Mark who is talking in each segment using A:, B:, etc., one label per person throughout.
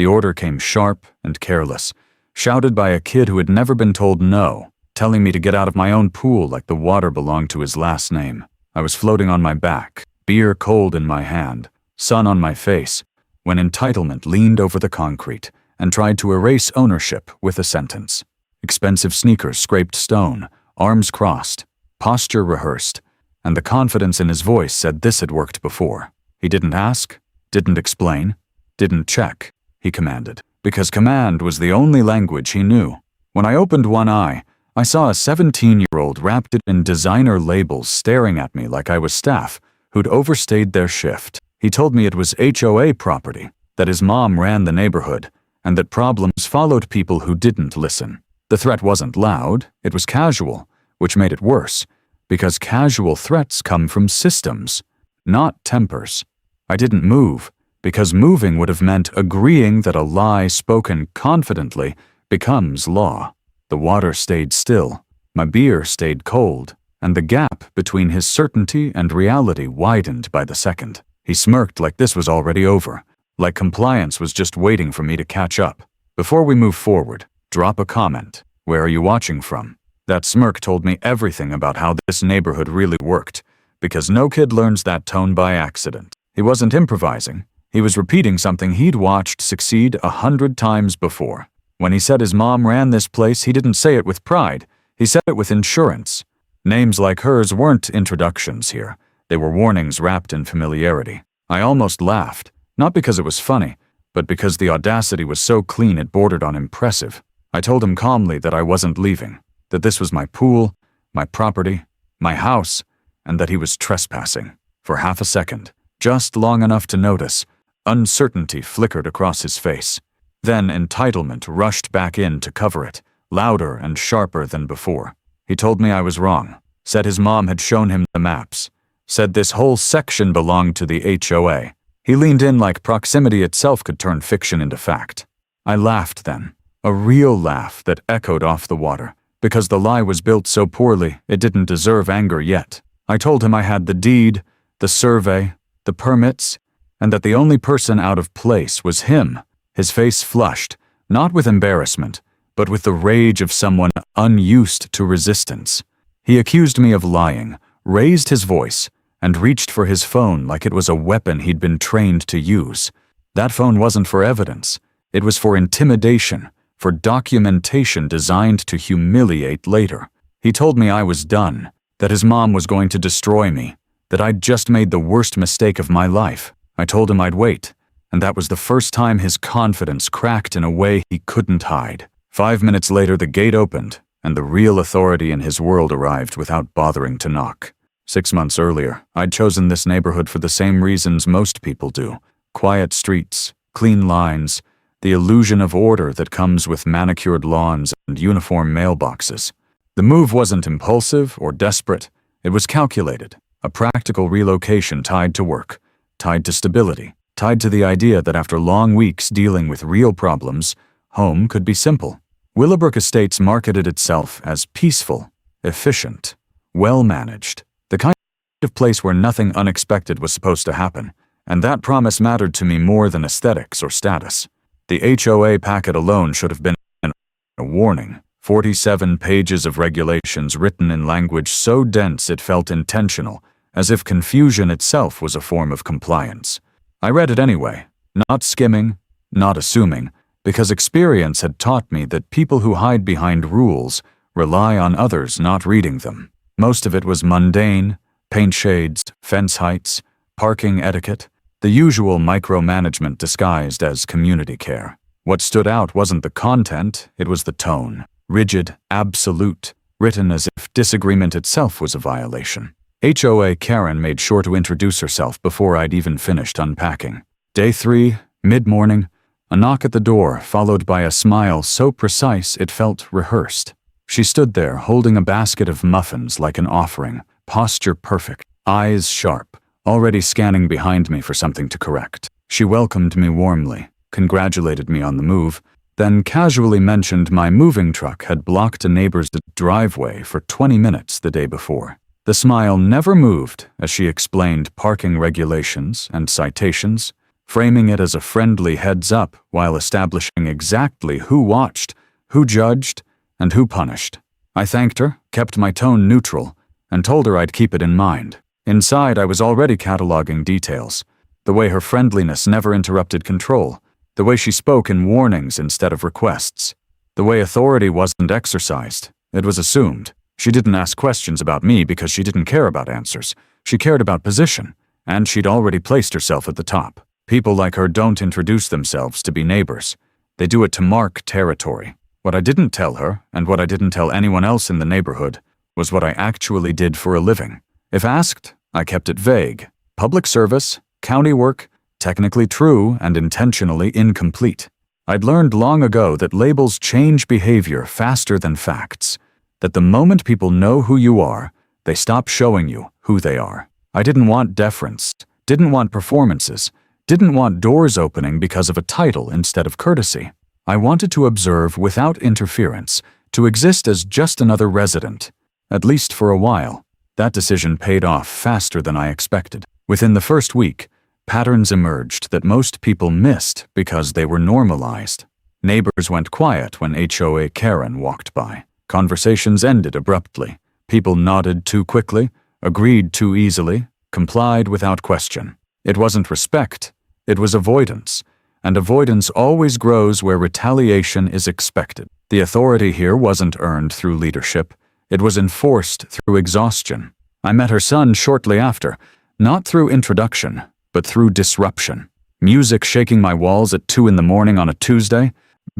A: The order came sharp and careless, shouted by a kid who had never been told no, telling me to get out of my own pool like the water belonged to his last name. I was floating on my back, beer cold in my hand, sun on my face, when entitlement leaned over the concrete and tried to erase ownership with a sentence. Expensive sneakers scraped stone, arms crossed, posture rehearsed, and the confidence in his voice said this had worked before. He didn't ask, didn't explain, didn't check, he commanded, because command was the only language he knew. When I opened one eye, I saw a 17-year-old wrapped in designer labels staring at me like I was staff who'd overstayed their shift. He told me it was HOA property, that his mom ran the neighborhood, and that problems followed people who didn't listen. The threat wasn't loud, it was casual, which made it worse, because casual threats come from systems, not tempers. I didn't move, because moving would have meant agreeing that a lie spoken confidently becomes law. The water stayed still, my beer stayed cold, and the gap between his certainty and reality widened by the second. He smirked like this was already over, like compliance was just waiting for me to catch up. Before we move forward, drop a comment. Where are you watching from? That smirk told me everything about how this neighborhood really worked, because no kid learns that tone by accident. He wasn't improvising. He was repeating something he'd watched succeed 100 times before. When he said his mom ran this place, he didn't say it with pride. He said it with insurance. Names like hers weren't introductions here. They were warnings wrapped in familiarity. I almost laughed, not because it was funny, but because the audacity was so clean it bordered on impressive. I told him calmly that I wasn't leaving, that this was my pool, my property, my house, and that he was trespassing. For half a second, just long enough to notice, uncertainty flickered across his face. Then entitlement rushed back in to cover it, louder and sharper than before. He told me I was wrong, said his mom had shown him the maps, said this whole section belonged to the HOA. He leaned in like proximity itself could turn fiction into fact. I laughed then, a real laugh that echoed off the water, because the lie was built so poorly it didn't deserve anger yet. I told him I had the deed, the survey, the permits, and that the only person out of place was him. His face flushed, not with embarrassment, but with the rage of someone unused to resistance. He accused me of lying, raised his voice, and reached for his phone like it was a weapon he'd been trained to use. That phone wasn't for evidence. It was for intimidation, for documentation designed to humiliate later. He told me I was done, that his mom was going to destroy me, that I'd just made the worst mistake of my life. I told him I'd wait, and that was the first time his confidence cracked in a way he couldn't hide. 5 minutes later, the gate opened, and the real authority in his world arrived without bothering to knock. 6 months earlier, I'd chosen this neighborhood for the same reasons most people do. Quiet streets, clean lines, the illusion of order that comes with manicured lawns and uniform mailboxes. The move wasn't impulsive or desperate. It was calculated, a practical relocation tied to work, tied to stability, tied to the idea that after long weeks dealing with real problems, home could be simple. Willowbrook Estates marketed itself as peaceful, efficient, well-managed, the kind of place where nothing unexpected was supposed to happen, and that promise mattered to me more than aesthetics or status. The HOA packet alone should have been a warning. 47 pages of regulations written in language so dense it felt intentional, as if confusion itself was a form of compliance. I read it anyway, not skimming, not assuming, because experience had taught me that people who hide behind rules rely on others not reading them. Most of it was mundane, paint shades, fence heights, parking etiquette, the usual micromanagement disguised as community care. What stood out wasn't the content, it was the tone. Rigid, absolute, written as if disagreement itself was a violation. HOA Karen made sure to introduce herself before I'd even finished unpacking. Day 3, mid-morning, a knock at the door followed by a smile so precise it felt rehearsed. She stood there holding a basket of muffins like an offering, posture perfect, eyes sharp, already scanning behind me for something to correct. She welcomed me warmly, congratulated me on the move, then casually mentioned my moving truck had blocked a neighbor's driveway for 20 minutes the day before. The smile never moved as she explained parking regulations and citations, framing it as a friendly heads-up while establishing exactly who watched, who judged, and who punished. I thanked her, kept my tone neutral, and told her I'd keep it in mind. Inside, I was already cataloging details. The way her friendliness never interrupted control. The way she spoke in warnings instead of requests. The way authority wasn't exercised. It was assumed. She didn't ask questions about me because she didn't care about answers. She cared about position, and she'd already placed herself at the top. People like her don't introduce themselves to be neighbors. They do it to mark territory. What I didn't tell her, and what I didn't tell anyone else in the neighborhood, was what I actually did for a living. If asked, I kept it vague. Public service, county work, technically true and intentionally incomplete. I'd learned long ago that labels change behavior faster than facts. That the moment people know who you are, they stop showing you who they are. I didn't want deference, didn't want performances, didn't want doors opening because of a title instead of courtesy. I wanted to observe without interference, to exist as just another resident, at least for a while. That decision paid off faster than I expected. Within the first week, patterns emerged that most people missed because they were normalized. Neighbors went quiet when HOA Karen walked by. Conversations ended abruptly. People nodded too quickly, agreed too easily, complied without question. It wasn't respect, it was avoidance. And avoidance always grows where retaliation is expected. The authority here wasn't earned through leadership. It was enforced through exhaustion. I met her son shortly after, not through introduction, but through disruption. Music shaking my walls at 2 a.m. on a Tuesday,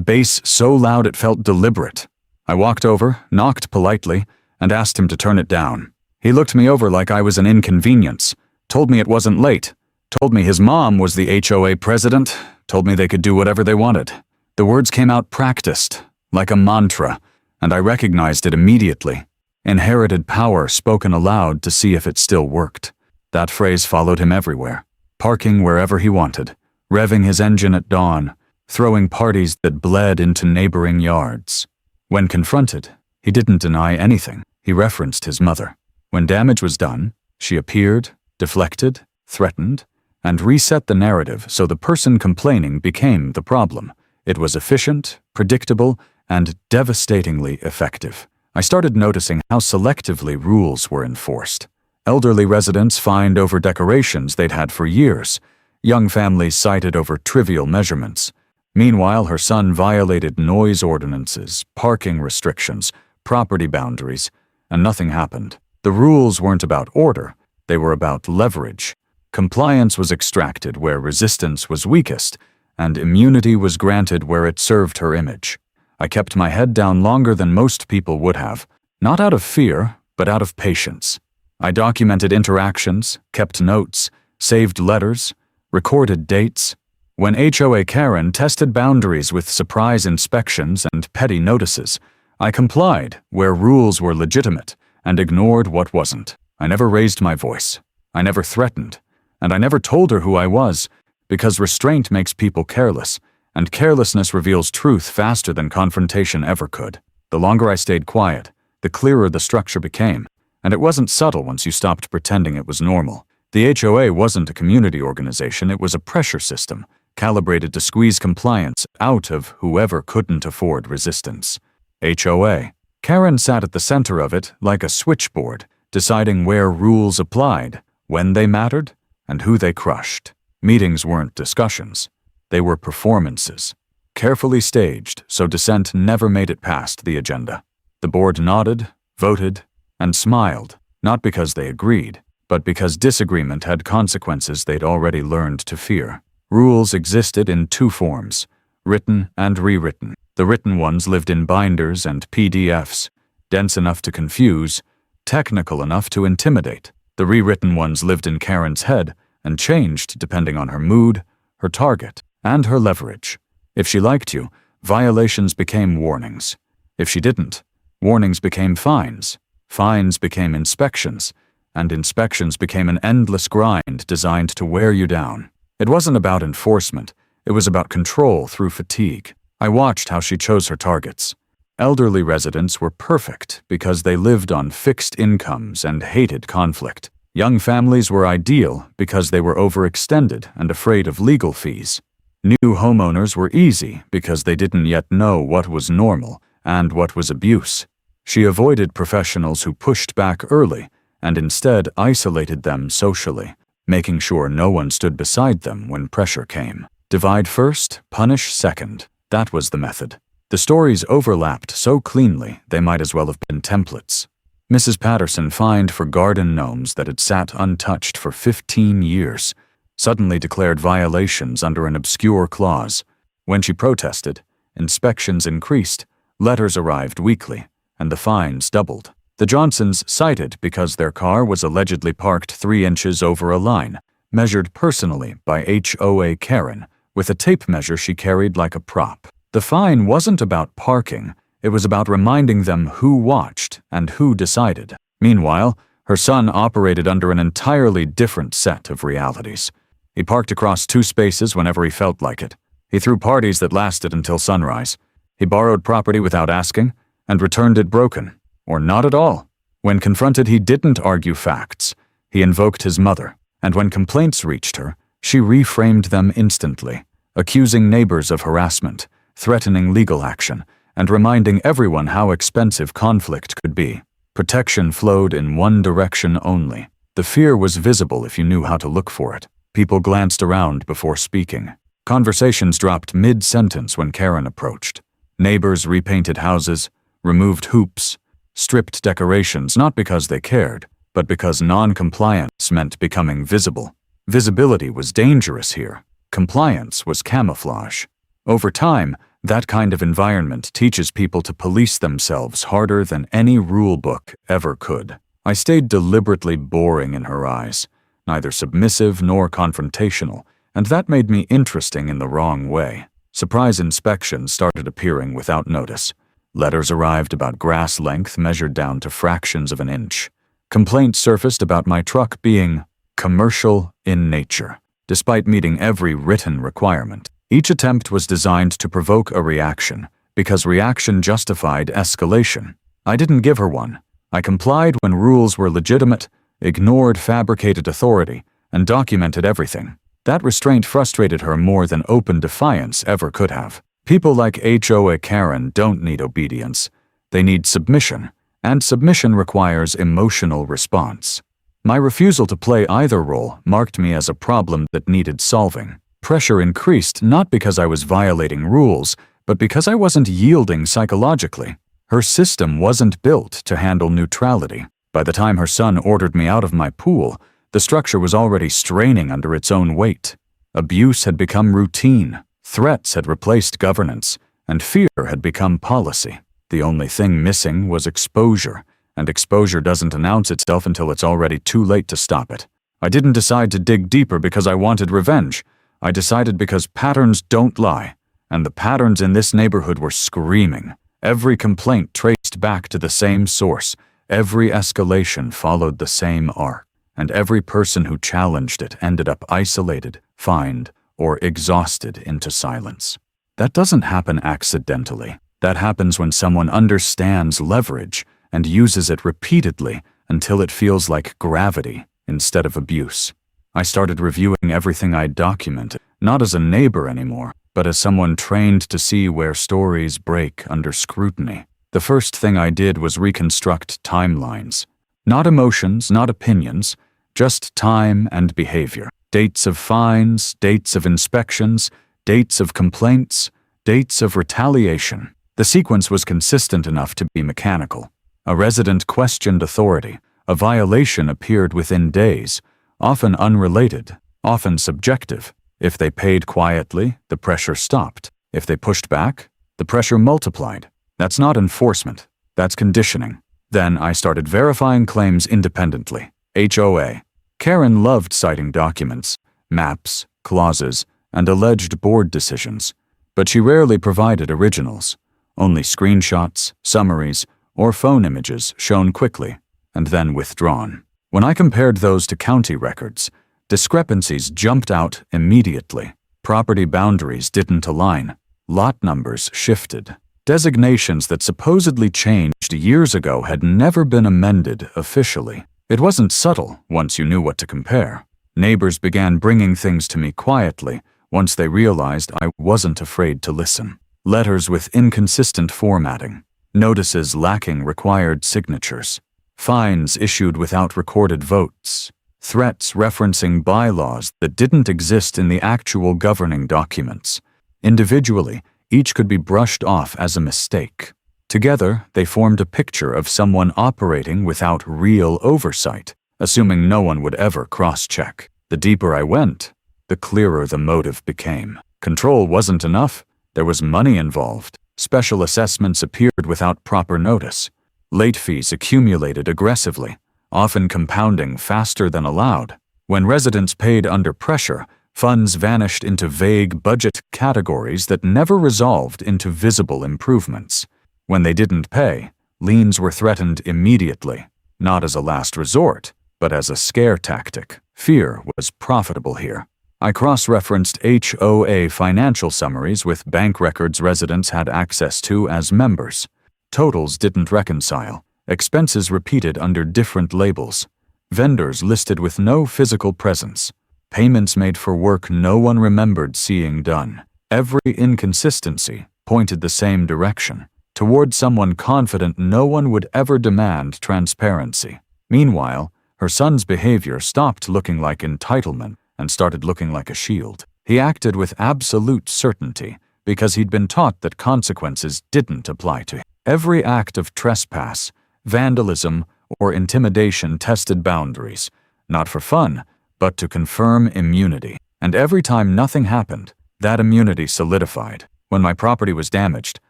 A: bass so loud it felt deliberate. I walked over, knocked politely, and asked him to turn it down. He looked me over like I was an inconvenience, told me it wasn't late, told me his mom was the HOA president, told me they could do whatever they wanted. The words came out practiced, like a mantra, and I recognized it immediately. Inherited power spoken aloud to see if it still worked. That phrase followed him everywhere, parking wherever he wanted, revving his engine at dawn, throwing parties that bled into neighboring yards. When confronted, he didn't deny anything. He referenced his mother. When damage was done, she appeared, deflected, threatened, and reset the narrative so the person complaining became the problem. It was efficient, predictable, and devastatingly effective. I started noticing how selectively rules were enforced. Elderly residents fined over decorations they'd had for years. Young families cited over trivial measurements. Meanwhile, her son violated noise ordinances, parking restrictions, property boundaries, and nothing happened. The rules weren't about order, they were about leverage. Compliance was extracted where resistance was weakest, and immunity was granted where it served her image. I kept my head down longer than most people would have, not out of fear, but out of patience. I documented interactions, kept notes, saved letters, recorded dates. When HOA Karen tested boundaries with surprise inspections and petty notices, I complied where rules were legitimate and ignored what wasn't. I never raised my voice. I never threatened. And I never told her who I was, because restraint makes people careless, and carelessness reveals truth faster than confrontation ever could. The longer I stayed quiet, the clearer the structure became, and it wasn't subtle once you stopped pretending it was normal. The HOA wasn't a community organization, it was a pressure system, calibrated to squeeze compliance out of whoever couldn't afford resistance. HOA. Karen sat at the center of it like a switchboard, deciding where rules applied, when they mattered, and who they crushed. Meetings weren't discussions. They were performances, carefully staged so dissent never made it past the agenda. The board nodded, voted, and smiled, not because they agreed, but because disagreement had consequences they'd already learned to fear. Rules existed in 2 forms, written and rewritten. The written ones lived in binders and PDFs, dense enough to confuse, technical enough to intimidate. The rewritten ones lived in Karen's head and changed depending on her mood, her target, and her leverage. If she liked you, violations became warnings. If she didn't, warnings became fines. Fines became inspections, and inspections became an endless grind designed to wear you down. It wasn't about enforcement, it was about control through fatigue. I watched how she chose her targets. Elderly residents were perfect because they lived on fixed incomes and hated conflict. Young families were ideal because they were overextended and afraid of legal fees. New homeowners were easy because they didn't yet know what was normal and what was abuse. She avoided professionals who pushed back early and instead isolated them socially, making sure no one stood beside them when pressure came. Divide first, punish second. That was the method. The stories overlapped so cleanly they might as well have been templates. Mrs. Patterson fined for garden gnomes that had sat untouched for 15 years, suddenly declared violations under an obscure clause. When she protested, inspections increased, letters arrived weekly, and the fines doubled. The Johnsons cited because their car was allegedly parked 3 inches over a line, measured personally by HOA Karen, with a tape measure she carried like a prop. The fine wasn't about parking, it was about reminding them who watched and who decided. Meanwhile, her son operated under an entirely different set of realities. He parked across 2 spaces whenever he felt like it. He threw parties that lasted until sunrise. He borrowed property without asking and returned it broken, or not at all. When confronted, he didn't argue facts. He invoked his mother, and when complaints reached her, she reframed them instantly, accusing neighbors of harassment, threatening legal action, and reminding everyone how expensive conflict could be. Protection flowed in one direction only. The fear was visible if you knew how to look for it. People glanced around before speaking. Conversations dropped mid-sentence when Karen approached. Neighbors repainted houses, removed hoops, stripped decorations not because they cared, but because non-compliance meant becoming visible. Visibility was dangerous here. Compliance was camouflage. Over time, that kind of environment teaches people to police themselves harder than any rule book ever could. I stayed deliberately boring in her eyes, neither submissive nor confrontational, and that made me interesting in the wrong way. Surprise inspections started appearing without notice. Letters arrived about grass length measured down to fractions of an inch. Complaints surfaced about my truck being commercial in nature, despite meeting every written requirement. Each attempt was designed to provoke a reaction, because reaction justified escalation. I didn't give her one. I complied when rules were legitimate, ignored fabricated authority, and documented everything. That restraint frustrated her more than open defiance ever could have. People like HOA Karen don't need obedience. They need submission, and submission requires emotional response. My refusal to play either role marked me as a problem that needed solving. Pressure increased not because I was violating rules, but because I wasn't yielding psychologically. Her system wasn't built to handle neutrality. By the time her son ordered me out of my pool, the structure was already straining under its own weight. Abuse had become routine, threats had replaced governance, and fear had become policy. The only thing missing was exposure, and exposure doesn't announce itself until it's already too late to stop it. I didn't decide to dig deeper because I wanted revenge. I decided because patterns don't lie, and the patterns in this neighborhood were screaming. Every complaint traced back to the same source, every escalation followed the same arc, and every person who challenged it ended up isolated, fined, or exhausted into silence. That doesn't happen accidentally. That happens when someone understands leverage and uses it repeatedly until it feels like gravity instead of abuse. I started reviewing everything I'd documented, not as a neighbor anymore, but as someone trained to see where stories break under scrutiny. The first thing I did was reconstruct timelines. Not emotions, not opinions, just time and behavior. Dates of fines, dates of inspections, dates of complaints, dates of retaliation. The sequence was consistent enough to be mechanical. A resident questioned authority. A violation appeared within days, often unrelated, often subjective. If they paid quietly, the pressure stopped. If they pushed back, the pressure multiplied. That's not enforcement, that's conditioning. Then I started verifying claims independently. HOA. Karen loved citing documents, maps, clauses, and alleged board decisions, but she rarely provided originals. Only screenshots, summaries, or phone images shown quickly, and then withdrawn. When I compared those to county records, discrepancies jumped out immediately. Property boundaries didn't align. Lot numbers shifted. Designations that supposedly changed years ago had never been amended officially. It wasn't subtle once you knew what to compare. Neighbors began bringing things to me quietly once they realized I wasn't afraid to listen. Letters with inconsistent formatting, notices lacking required signatures, fines issued without recorded votes, threats referencing bylaws that didn't exist in the actual governing documents. Individually, each could be brushed off as a mistake. Together, they formed a picture of someone operating without real oversight, assuming no one would ever cross-check. The deeper I went, the clearer the motive became. Control wasn't enough. There was money involved. Special assessments appeared without proper notice. Late fees accumulated aggressively, often compounding faster than allowed. When residents paid under pressure, funds vanished into vague budget categories that never resolved into visible improvements. When they didn't pay, liens were threatened immediately, not as a last resort, but as a scare tactic. Fear was profitable here. I cross-referenced HOA financial summaries with bank records residents had access to as members. Totals didn't reconcile. Expenses repeated under different labels. Vendors listed with no physical presence. Payments made for work no one remembered seeing done. Every inconsistency pointed the same direction, toward someone confident no one would ever demand transparency. Meanwhile, her son's behavior stopped looking like entitlement and started looking like a shield. He acted with absolute certainty because he'd been taught that consequences didn't apply to him. Every act of trespass, vandalism, or intimidation tested boundaries, not for fun, but to confirm immunity. And every time nothing happened, that immunity solidified. When my property was damaged,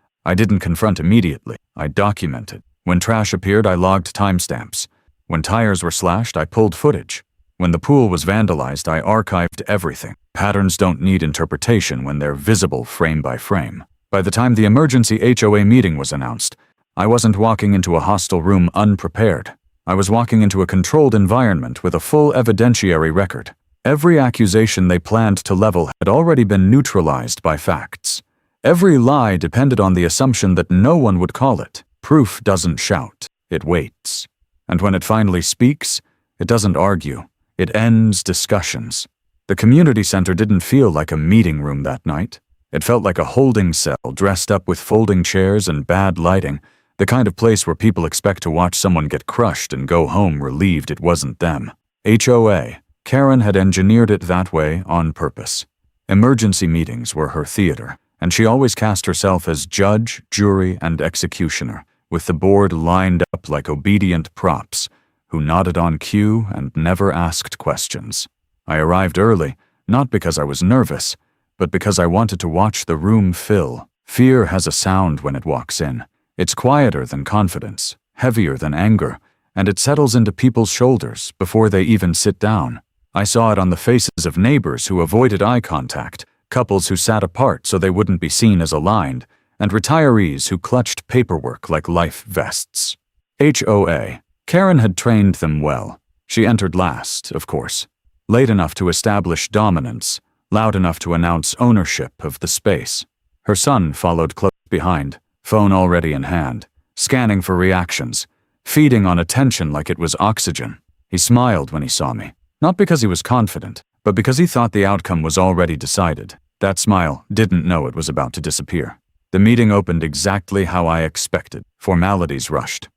A: I didn't confront immediately. I documented. When trash appeared, I logged timestamps. When tires were slashed, I pulled footage. When the pool was vandalized, I archived everything. Patterns don't need interpretation when they're visible frame by frame. By the time the emergency HOA meeting was announced, I wasn't walking into a hostile room unprepared. I was walking into a controlled environment with a full evidentiary record. Every accusation they planned to level had already been neutralized by facts. Every lie depended on the assumption that no one would call it. Proof doesn't shout, it waits. And when it finally speaks, it doesn't argue. It ends discussions. The community center didn't feel like a meeting room that night. It felt like a holding cell dressed up with folding chairs and bad lighting, the kind of place where people expect to watch someone get crushed and go home relieved it wasn't them. HOA Karen had engineered it that way on purpose. Emergency meetings were her theater, and she always cast herself as judge, jury, and executioner, with the board lined up like obedient props, who nodded on cue and never asked questions. I arrived early, not because I was nervous, but because I wanted to watch the room fill. Fear has a sound when it walks in. It's quieter than confidence, heavier than anger, and it settles into people's shoulders before they even sit down. I saw it on the faces of neighbors who avoided eye contact, couples who sat apart so they wouldn't be seen as aligned, and retirees who clutched paperwork like life vests. HOA Karen had trained them well. She entered last, of course, late enough to establish dominance, loud enough to announce ownership of the space. Her son followed close behind, phone already in hand, scanning for reactions, feeding on attention like it was oxygen. He smiled when he saw me, not because he was confident, but because he thought the outcome was already decided. That smile didn't know it was about to disappear. The meeting opened exactly how I expected. Formalities rushed.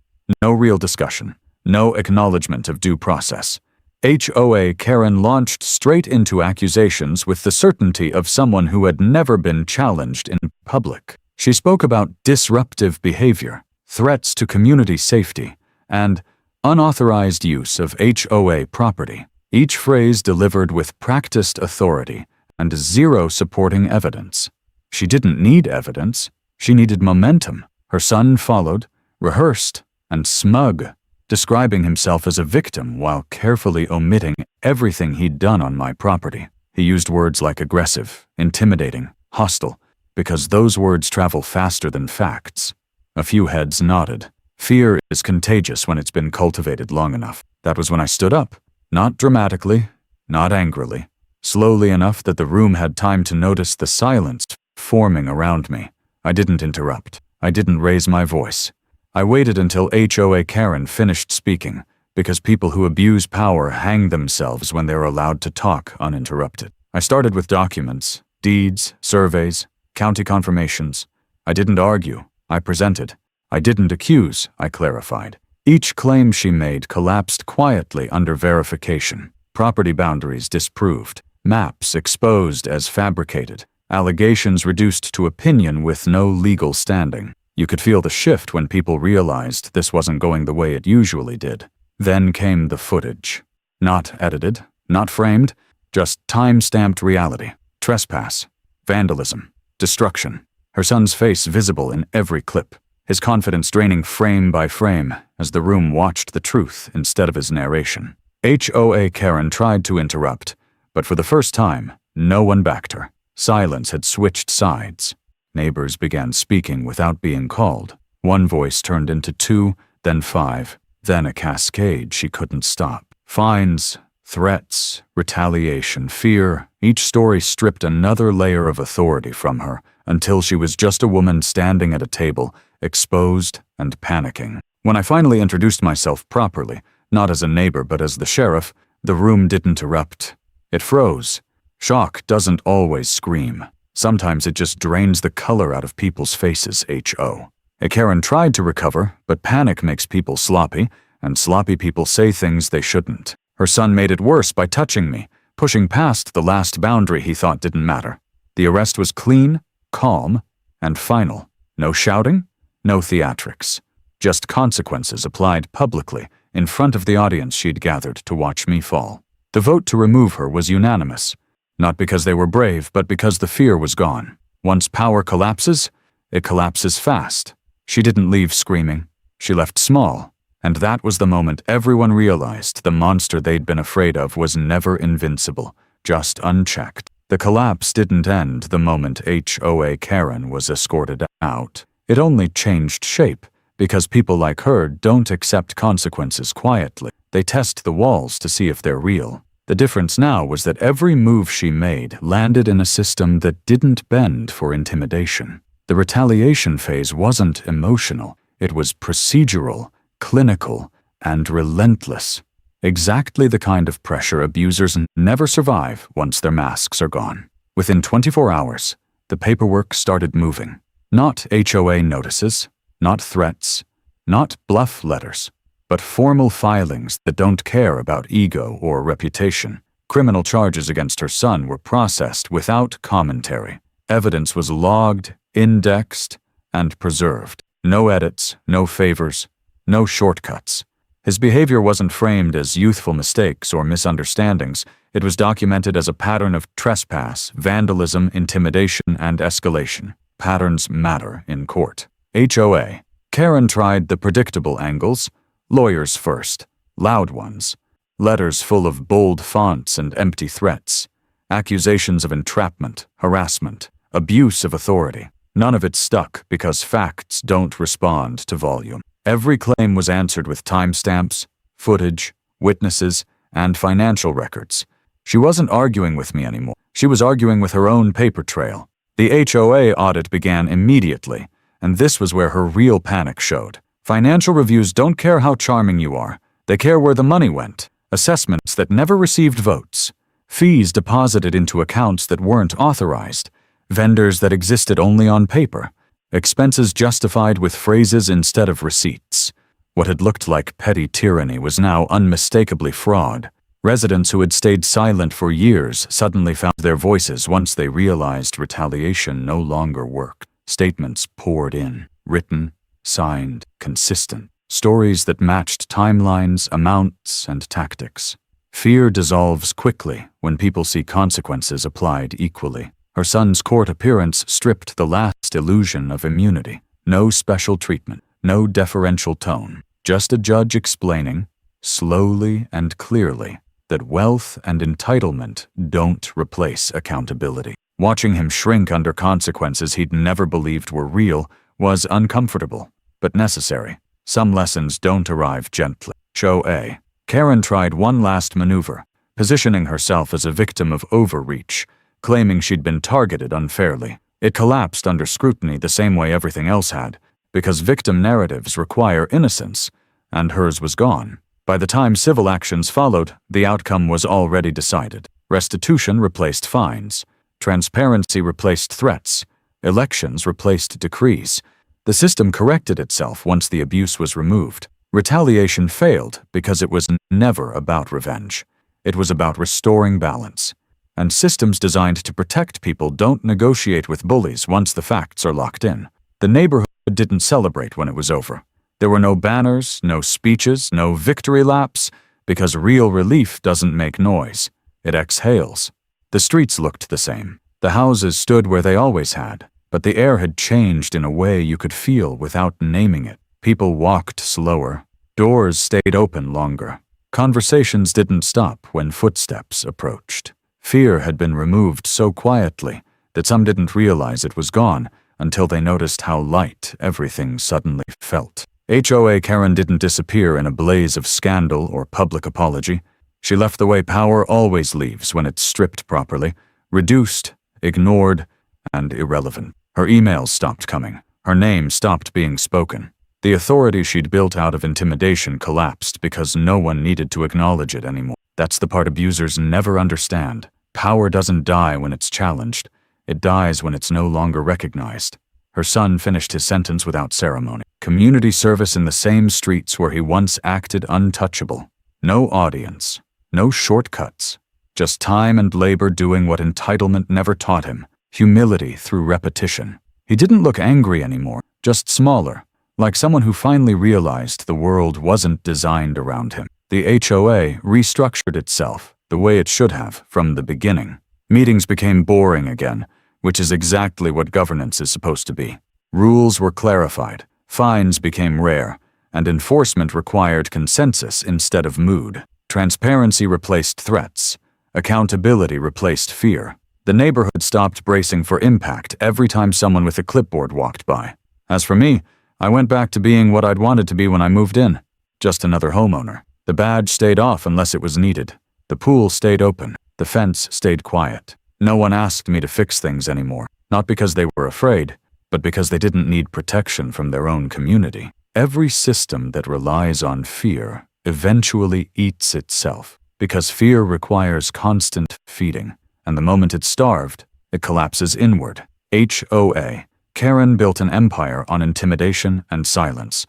A: No real discussion. No acknowledgement of due process. HOA Karen launched straight into accusations with the certainty of someone who had never been challenged in public. She spoke about disruptive behavior, threats to community safety, and unauthorized use of HOA property. Each phrase delivered with practiced authority and zero supporting evidence. She didn't need evidence. She needed momentum. Her son followed, rehearsed, and smug, describing himself as a victim while carefully omitting everything he'd done on my property. He used words like aggressive, intimidating, hostile, because those words travel faster than facts. A few heads nodded. Fear is contagious when it's been cultivated long enough. That was when I stood up. Not dramatically, not angrily, slowly enough that the room had time to notice the silence forming around me. I didn't interrupt. I didn't raise my voice. I waited until HOA Karen finished speaking, because people who abuse power hang themselves when they're allowed to talk uninterrupted. I started with documents, deeds, surveys, county confirmations. I didn't argue, I presented. I didn't accuse, I clarified. Each claim she made collapsed quietly under verification. Property boundaries disproved, maps exposed as fabricated, allegations reduced to opinion with no legal standing. You could feel the shift when people realized this wasn't going the way it usually did. Then came the footage. Not edited, not framed, just time-stamped reality. Trespass, vandalism, destruction. Her son's face visible in every clip, his confidence draining frame by frame as the room watched the truth instead of his narration. HOA Karen tried to interrupt, but for the first time, no one backed her. Silence had switched sides. Neighbors began speaking without being called. One voice turned into two, then five, then a cascade she couldn't stop. Fines, threats, retaliation, fear, each story stripped another layer of authority from her until she was just a woman standing at a table, exposed and panicking. When I finally introduced myself properly, not as a neighbor but as the sheriff, the room didn't erupt. It froze. Shock doesn't always scream. Sometimes it just drains the color out of people's faces, H.O. Karen tried to recover, but panic makes people sloppy, and sloppy people say things they shouldn't. Her son made it worse by touching me, pushing past the last boundary he thought didn't matter. The arrest was clean, calm, and final. No shouting, no theatrics. Just consequences applied publicly, in front of the audience she'd gathered to watch me fall. The vote to remove her was unanimous. Not because they were brave, but because the fear was gone. Once power collapses, it collapses fast. She didn't leave screaming. She left small. And that was the moment everyone realized the monster they'd been afraid of was never invincible, just unchecked. The collapse didn't end the moment HOA Karen was escorted out. It only changed shape, because people like her don't accept consequences quietly. They test the walls to see if they're real. The difference now was that every move she made landed in a system that didn't bend for intimidation. The retaliation phase wasn't emotional. It was procedural, clinical, and relentless. Exactly the kind of pressure abusers never survive once their masks are gone. Within 24 hours, the paperwork started moving. Not HOA notices, not threats, not bluff letters, but formal filings that don't care about ego or reputation. Criminal charges against her son were processed without commentary. Evidence was logged, indexed, and preserved. No edits, no favors, no shortcuts. His behavior wasn't framed as youthful mistakes or misunderstandings. It was documented as a pattern of trespass, vandalism, intimidation, and escalation. Patterns matter in court. HOA. Karen tried the predictable angles. Lawyers first, loud ones, letters full of bold fonts and empty threats, accusations of entrapment, harassment, abuse of authority. None of it stuck because facts don't respond to volume. Every claim was answered with timestamps, footage, witnesses, and financial records. She wasn't arguing with me anymore. She was arguing with her own paper trail. The HOA audit began immediately, and this was where her real panic showed. Financial reviews don't care how charming you are. They care where the money went. Assessments that never received votes. Fees deposited into accounts that weren't authorized. Vendors that existed only on paper. Expenses justified with phrases instead of receipts. What had looked like petty tyranny was now unmistakably fraud. Residents who had stayed silent for years suddenly found their voices once they realized retaliation no longer worked. Statements poured in, written, signed, consistent. Stories that matched timelines, amounts, and tactics. Fear dissolves quickly when people see consequences applied equally. Her son's court appearance stripped the last illusion of immunity. No special treatment, no deferential tone. Just a judge explaining, slowly and clearly, that wealth and entitlement don't replace accountability. Watching him shrink under consequences he'd never believed were real was uncomfortable, but necessary. Some lessons don't arrive gently. HOA. Karen tried one last maneuver, positioning herself as a victim of overreach, claiming she'd been targeted unfairly. It collapsed under scrutiny the same way everything else had, because victim narratives require innocence, and hers was gone. By the time civil actions followed, the outcome was already decided. Restitution replaced fines. Transparency replaced threats. Elections replaced decrees. The system corrected itself once the abuse was removed. Retaliation failed because it was never about revenge. It was about restoring balance. And systems designed to protect people don't negotiate with bullies once the facts are locked in. The neighborhood didn't celebrate when it was over. There were no banners, no speeches, no victory laps, because real relief doesn't make noise. It exhales. The streets looked the same. The houses stood where they always had, but the air had changed in a way you could feel without naming it. People walked slower. Doors stayed open longer. Conversations didn't stop when footsteps approached. Fear had been removed so quietly that some didn't realize it was gone until they noticed how light everything suddenly felt. HOA Karen didn't disappear in a blaze of scandal or public apology. She left the way power always leaves when it's stripped properly, reduced, ignored, and irrelevant. Her emails stopped coming. Her name stopped being spoken. The authority she'd built out of intimidation collapsed because no one needed to acknowledge it anymore. That's the part abusers never understand. Power doesn't die when it's challenged. It dies when it's no longer recognized. Her son finished his sentence without ceremony. Community service in the same streets where he once acted untouchable. No audience. No shortcuts. Just time and labor doing what entitlement never taught him. Humility through repetition. He didn't look angry anymore, just smaller, like someone who finally realized the world wasn't designed around him. The HOA restructured itself the way it should have from the beginning. Meetings became boring again, which is exactly what governance is supposed to be. Rules were clarified, fines became rare, and enforcement required consensus instead of mood. Transparency replaced threats. Accountability replaced fear. The neighborhood stopped bracing for impact every time someone with a clipboard walked by. As for me, I went back to being what I'd wanted to be when I moved in. Just another homeowner. The badge stayed off unless it was needed. The pool stayed open. The fence stayed quiet. No one asked me to fix things anymore, not because they were afraid, but because they didn't need protection from their own community. Every system that relies on fear eventually eats itself, because fear requires constant feeding, and the moment it's starved, it collapses inward. HOA Karen built an empire on intimidation and silence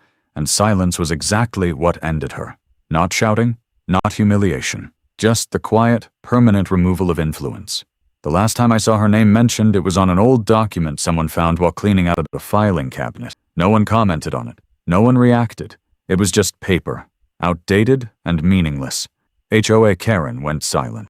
A: was exactly what ended her. Not shouting, not humiliation, just the quiet, permanent removal of influence. The last time I saw her name mentioned, it was on an old document someone found while cleaning out a filing cabinet. No one commented on it. No one reacted. It was just paper, outdated and meaningless. HOA Karen went silent.